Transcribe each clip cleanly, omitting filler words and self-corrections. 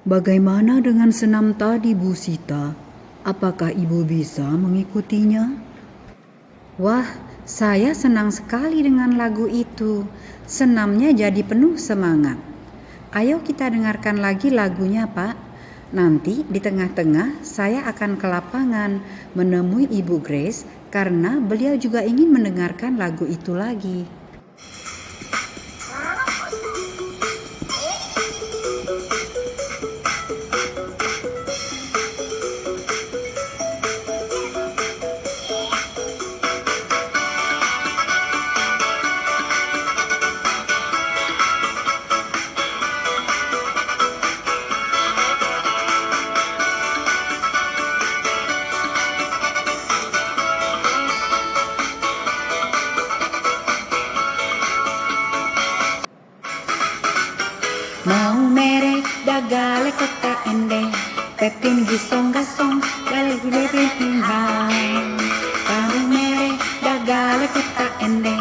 Bagaimana dengan senam tadi, Bu Sita? Apakah Ibu bisa mengikutinya? Wah, saya senang sekali dengan lagu itu. Senamnya jadi penuh semangat. Ayo kita dengarkan lagi lagunya, Pak. Nanti di tengah-tengah saya akan ke lapangan menemui Ibu Grace karena beliau juga ingin mendengarkan lagu itu lagi. Mau mere dagale kota ende, pepin gisong gasong, gale gule pepin hai. Mau mere dagale kota ende,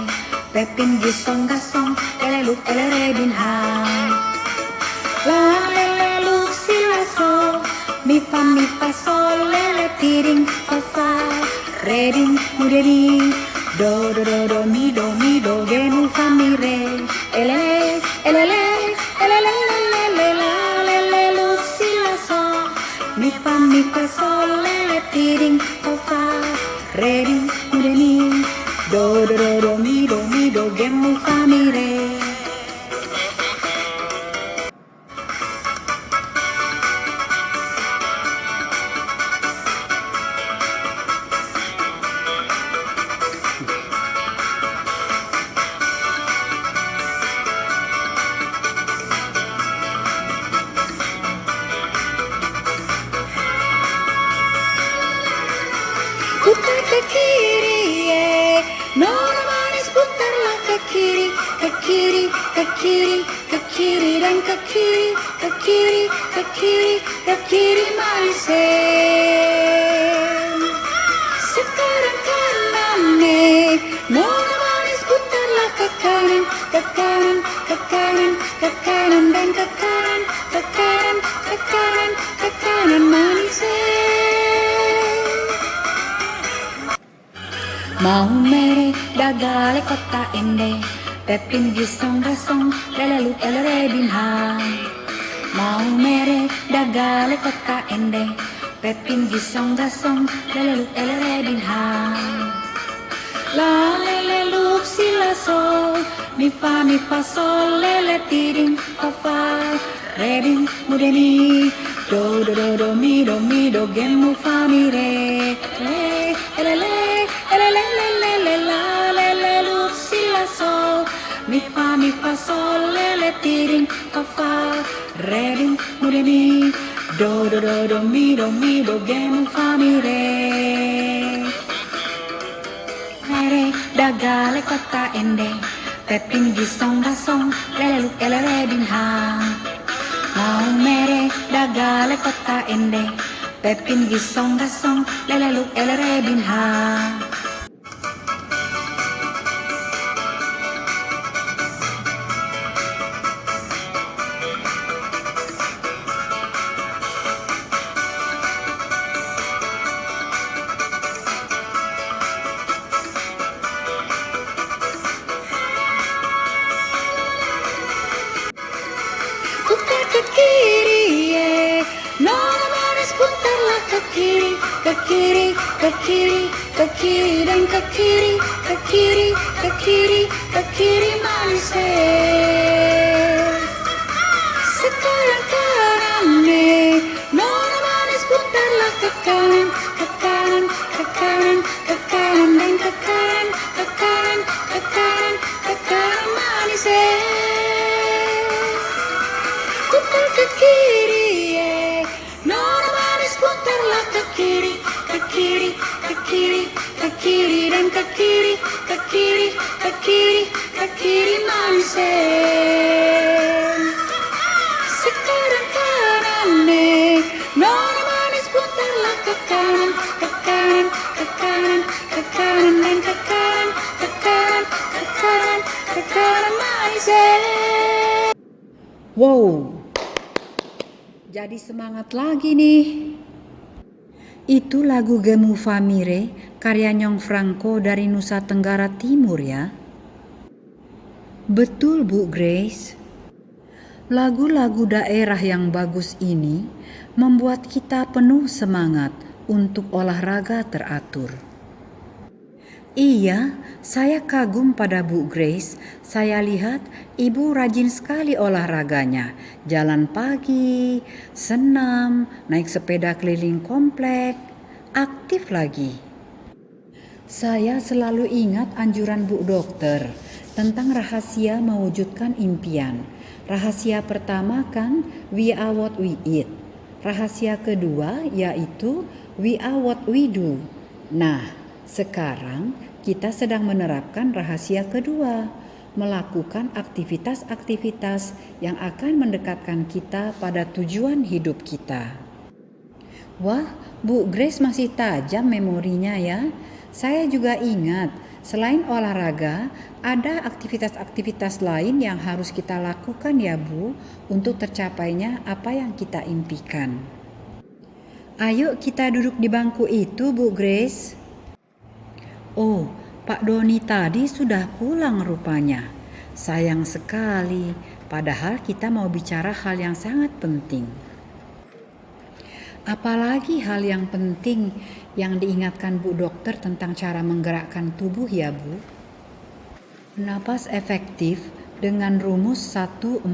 pepin gisong gasong, gale luk ele rebin hai. La lele luk silaso, mi fa sol lele tiring fa fa, rebin mudeni, do do do do mi do gemu fa mi re, elele elele. Mi fa sol le tiring fa fa re di mi do mi do gemu fa mi re. Putar ke kiri, nona manis putarlah ke kiri, ke kiri, ke kiri, ke kiri dan ke kiri, ke kiri, ke kiri, ke kiri manis. Sekarang kanan, nona manis putarlah ke kanan, ke kanan, ke kanan, ke kanan dan ke kanan, ke kanan, ke kanan, ke kanan manis. Mau mere dagale kota ende, pepin gisong gasong, lele luk ele rebin hai. Mau mere dagale kota ende, pepin gisong gasong, lele luk ele rebin hai. La lele luk silaso, mi fa sol lele tiring fa fa, rebin mudeni, do mi do gemu fa mi re, elele. Mi fa sol le tiring fa fa re di mudeni do mi do gemu fa mi re. Mere dagale kota ende, pepin gisong gasong, lele luk ele rebin ha. Mau mere dagale kota ende, pepin gisong gasong, lele luk ele rebin ha. Putar ke kiri, nona manis putarlah ke kiri, ke kiri, ke kiri, ke kiri dan ke kiri, ke kiri, ke kiri, ke kiri manis. Sekarang kanan, nona manis putarlah ke kanan, ke kanan, ke kanan, ke kanan dan ke kanan, ke kanan, ke kanan, ke kanan manis. Putar ke kiri, nona manis putarlah ke kiri, ke kiri, ke kiri, ke kiri dan ke kiri, ke kiri, ke kiri, ke kiri manis. Sekarang kanan, nona manis putarlah ke kanan, ke kanan, ke kanan, ke kanan dan ke kanan, ke kanan, ke kanan, ke kanan manis. Wow, Jadi semangat lagi nih. Itu lagu Gemu Famire karya Nyong Franco dari Nusa Tenggara Timur ya. Betul Bu Grace. Lagu-lagu daerah yang bagus ini membuat kita penuh semangat untuk olahraga teratur. Iya, saya kagum pada Bu Grace. Saya lihat ibu rajin sekali olahraganya. Jalan pagi, senam, naik sepeda keliling komplek, aktif lagi. Saya selalu ingat anjuran Bu Dokter tentang rahasia mewujudkan impian. Rahasia pertama kan we are what we eat. Rahasia kedua yaitu we are what we do. Nah, sekarang kita sedang menerapkan rahasia kedua, melakukan aktivitas-aktivitas yang akan mendekatkan kita pada tujuan hidup kita. Wah, Bu Grace masih tajam memorinya ya. Saya juga ingat, selain olahraga, ada aktivitas-aktivitas lain yang harus kita lakukan ya Bu, untuk tercapainya apa yang kita impikan. Ayo kita duduk di bangku itu Bu Grace. Oh, Pak Doni tadi sudah pulang rupanya. Sayang sekali, padahal kita mau bicara hal yang sangat penting. Apalagi hal yang penting yang diingatkan Bu Dokter tentang cara menggerakkan tubuh ya Bu? Napas efektif dengan rumus 142.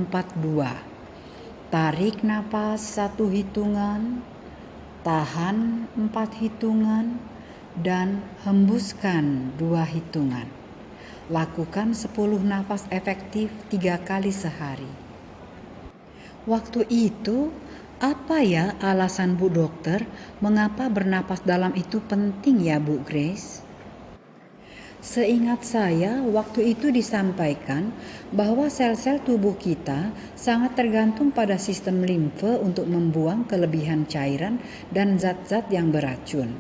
Tarik napas 1 hitungan, tahan 4 hitungan, dan hembuskan 2 hitungan. Lakukan 10 napas efektif 3 kali sehari. Waktu itu, apa ya alasan Bu Dokter mengapa bernapas dalam itu penting ya Bu Grace? Seingat saya, waktu itu disampaikan bahwa sel-sel tubuh kita sangat tergantung pada sistem limfe untuk membuang kelebihan cairan dan zat-zat yang beracun.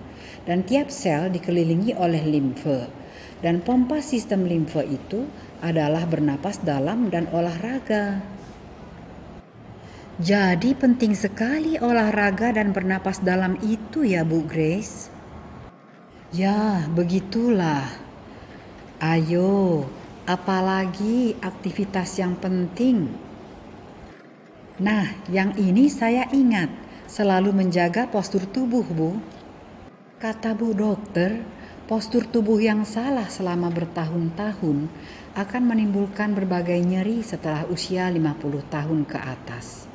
Dan tiap sel dikelilingi oleh limfe. Dan pompa sistem limfe itu adalah bernapas dalam dan olahraga. Jadi penting sekali olahraga dan bernapas dalam itu ya Bu Grace? Ya, begitulah. Ayo, apalagi aktivitas yang penting? Nah, yang ini saya ingat, selalu menjaga postur tubuh Bu. Kata Bu Dokter, postur tubuh yang salah selama bertahun-tahun akan menimbulkan berbagai nyeri setelah usia 50 tahun ke atas.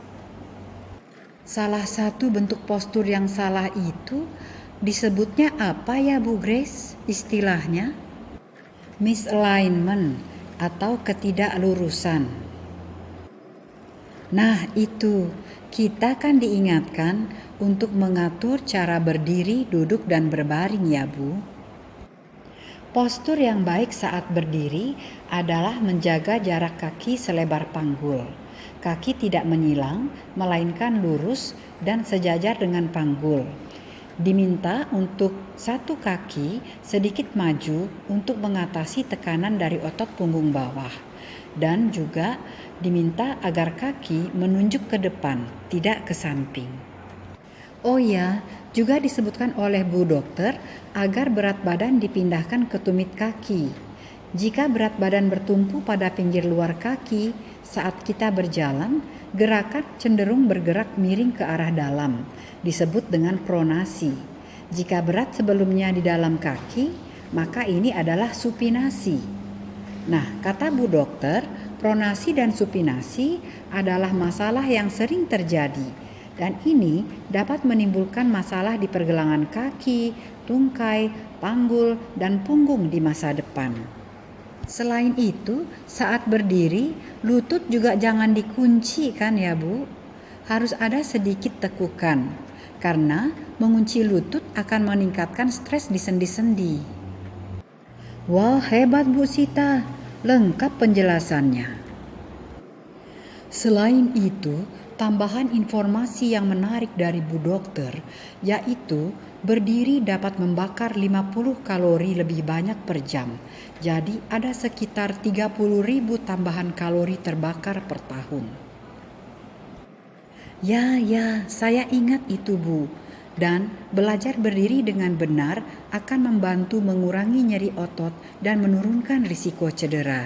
Salah satu bentuk postur yang salah itu disebutnya apa ya Bu Grace istilahnya? Misalignment atau ketidaklurusan. Nah itu, kita kan diingatkan untuk mengatur cara berdiri, duduk, dan berbaring ya Bu. Postur yang baik saat berdiri adalah menjaga jarak kaki selebar panggul. Kaki tidak menyilang, melainkan lurus dan sejajar dengan panggul. Diminta untuk satu kaki sedikit maju untuk mengatasi tekanan dari otot punggung bawah. Dan juga diminta agar kaki menunjuk ke depan, tidak ke samping. Oh ya, juga disebutkan oleh Bu Dokter agar berat badan dipindahkan ke tumit kaki. Jika berat badan bertumpu pada pinggir luar kaki, saat kita berjalan, gerakan cenderung bergerak miring ke arah dalam, disebut dengan pronasi. Jika berat sebelumnya di dalam kaki, maka ini adalah supinasi. Nah, kata Bu Dokter, pronasi dan supinasi adalah masalah yang sering terjadi, dan ini dapat menimbulkan masalah di pergelangan kaki, tungkai, panggul, dan punggung di masa depan. Selain itu, saat berdiri, lutut juga jangan dikunci kan ya Bu? Harus ada sedikit tekukan, karena mengunci lutut akan meningkatkan stres di sendi-sendi. Wah, hebat Bu Sita, lengkap penjelasannya. Selain itu, tambahan informasi yang menarik dari Bu Dokter, yaitu berdiri dapat membakar 50 kalori lebih banyak per jam. Jadi ada sekitar 30.000 tambahan kalori terbakar per tahun. Ya, saya ingat itu, Bu. Dan belajar berdiri dengan benar akan membantu mengurangi nyeri otot dan menurunkan risiko cedera.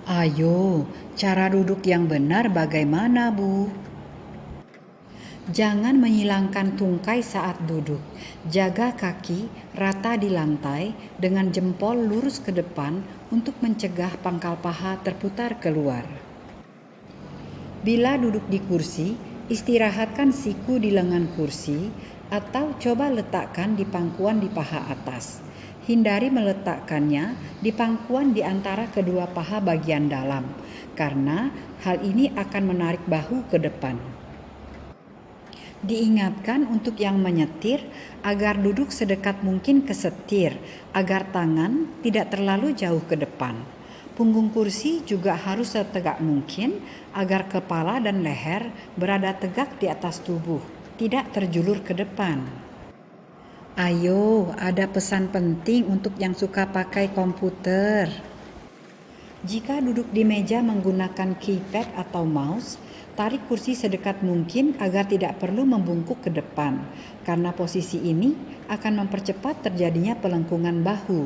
Ayo, cara duduk yang benar bagaimana, Bu? Jangan menghilangkan tungkai saat duduk. Jaga kaki rata di lantai dengan jempol lurus ke depan untuk mencegah pangkal paha terputar keluar. Bila duduk di kursi, istirahatkan siku di lengan kursi atau coba letakkan di pangkuan di paha atas. Hindari meletakkannya di pangkuan di antara kedua paha bagian dalam, karena hal ini akan menarik bahu ke depan. Diingatkan untuk yang menyetir agar duduk sedekat mungkin ke setir, agar tangan tidak terlalu jauh ke depan. Punggung kursi juga harus setegak mungkin agar kepala dan leher berada tegak di atas tubuh, tidak terjulur ke depan. Ayo, ada pesan penting untuk yang suka pakai komputer. Jika duduk di meja menggunakan keypad atau mouse, tarik kursi sedekat mungkin agar tidak perlu membungkuk ke depan, karena posisi ini akan mempercepat terjadinya pelengkungan bahu.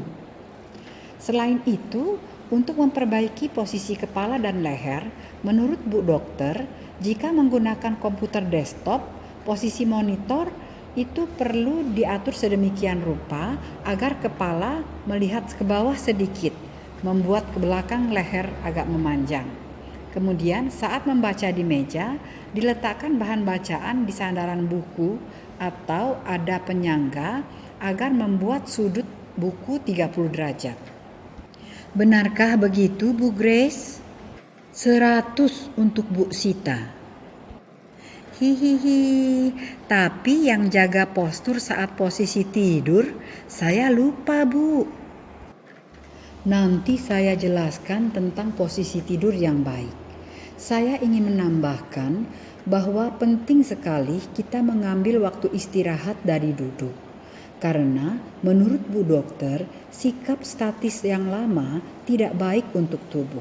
Selain itu, untuk memperbaiki posisi kepala dan leher, menurut Bu Dokter, jika menggunakan komputer desktop, posisi monitor itu perlu diatur sedemikian rupa agar kepala melihat ke bawah sedikit, membuat ke belakang leher agak memanjang. Kemudian saat membaca di meja, diletakkan bahan bacaan di sandaran buku atau ada penyangga agar membuat sudut buku 30 derajat. Benarkah begitu, Bu Grace? 100 untuk Bu Sita. Hihihi, tapi yang jaga postur saat posisi tidur, saya lupa, Bu. Nanti saya jelaskan tentang posisi tidur yang baik. Saya ingin menambahkan bahwa penting sekali kita mengambil waktu istirahat dari duduk. Karena menurut Bu Dokter, sikap statis yang lama tidak baik untuk tubuh.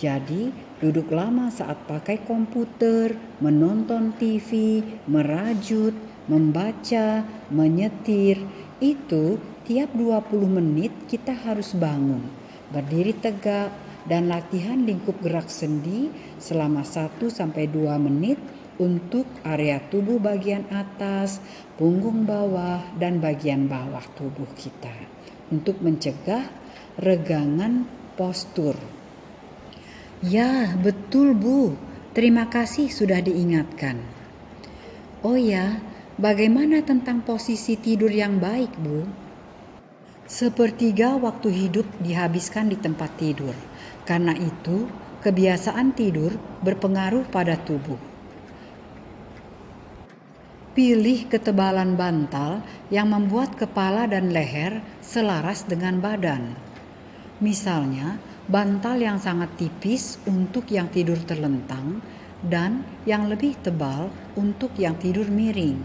Jadi, duduk lama saat pakai komputer, menonton TV, merajut, membaca, menyetir, itu tiap 20 menit kita harus bangun, berdiri tegak, dan latihan lingkup gerak sendi selama 1-2 menit untuk area tubuh bagian atas, punggung bawah, dan bagian bawah tubuh kita untuk mencegah regangan postur. Ya, betul Bu. Terima kasih sudah diingatkan. Oh ya, bagaimana tentang posisi tidur yang baik, Bu? Sepertiga waktu hidup dihabiskan di tempat tidur. Karena itu, kebiasaan tidur berpengaruh pada tubuh. Pilih ketebalan bantal yang membuat kepala dan leher selaras dengan badan. Misalnya, bantal yang sangat tipis untuk yang tidur terlentang dan yang lebih tebal untuk yang tidur miring.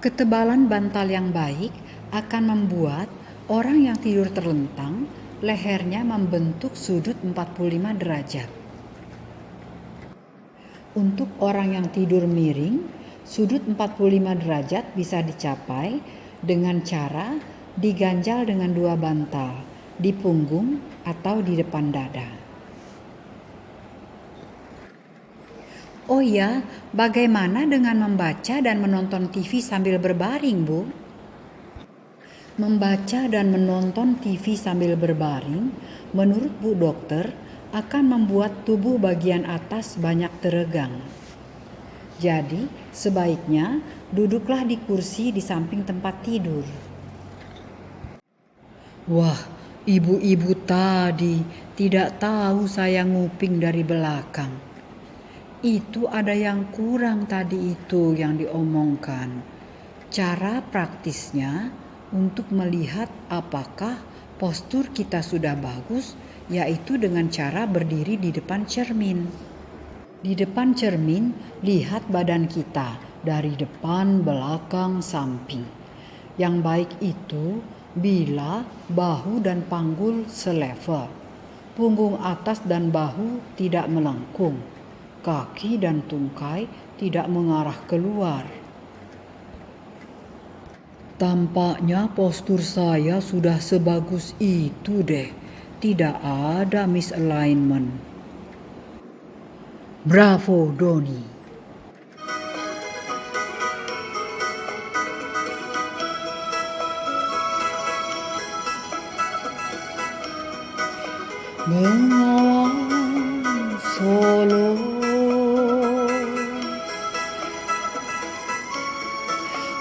Ketebalan bantal yang baik akan membuat orang yang tidur terlentang lehernya membentuk sudut 45 derajat. Untuk orang yang tidur miring, sudut 45 derajat bisa dicapai dengan cara diganjal dengan 2 bantal di punggung atau di depan dada. Oh ya, bagaimana dengan membaca dan menonton TV sambil berbaring, Bu? Membaca dan menonton TV sambil berbaring, menurut Bu Dokter, akan membuat tubuh bagian atas banyak teregang. Jadi, sebaiknya duduklah di kursi di samping tempat tidur. Wah, ibu-ibu tadi tidak tahu saya nguping dari belakang. Itu ada yang kurang tadi itu yang diomongkan. Cara praktisnya untuk melihat apakah postur kita sudah bagus, yaitu dengan cara berdiri di depan cermin. Di depan cermin, lihat badan kita dari depan, belakang, samping. Yang baik itu bila bahu dan panggul selevel. Punggung atas dan bahu tidak melengkung. Kaki dan tungkai tidak mengarah keluar. Tampaknya postur saya sudah sebagus itu deh. Tidak ada misalignment. Bravo, Doni. Bengawan Solo,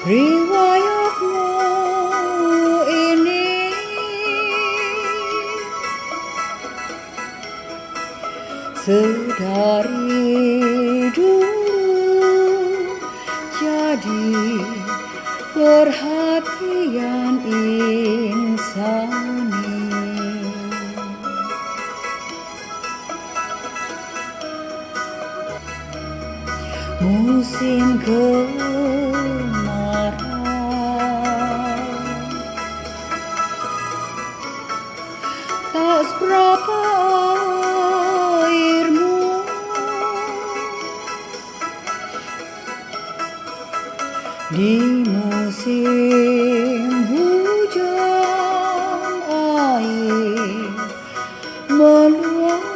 riwayatmu ini sedari dulu jadi perhatian insani. Musim kemarau tak seberapa airmu, di musim hujan air meluap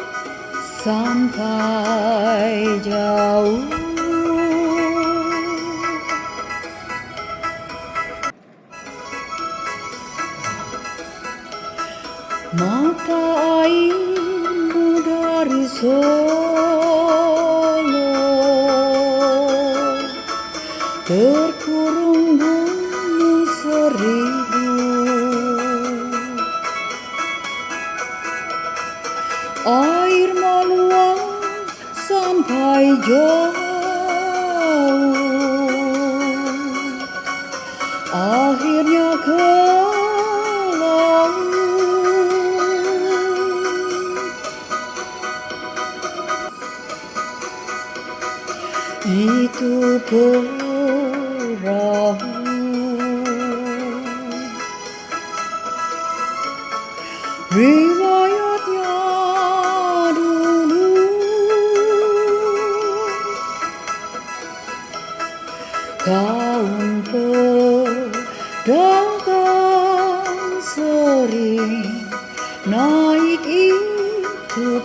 sampai jauh. Mata airmu dari Solo terkurung gunung seribu. Air meluap sampai jauh, akhirnya ke laut. Itu perahu riwayatnya dulu, kaum pedagang sering naik itu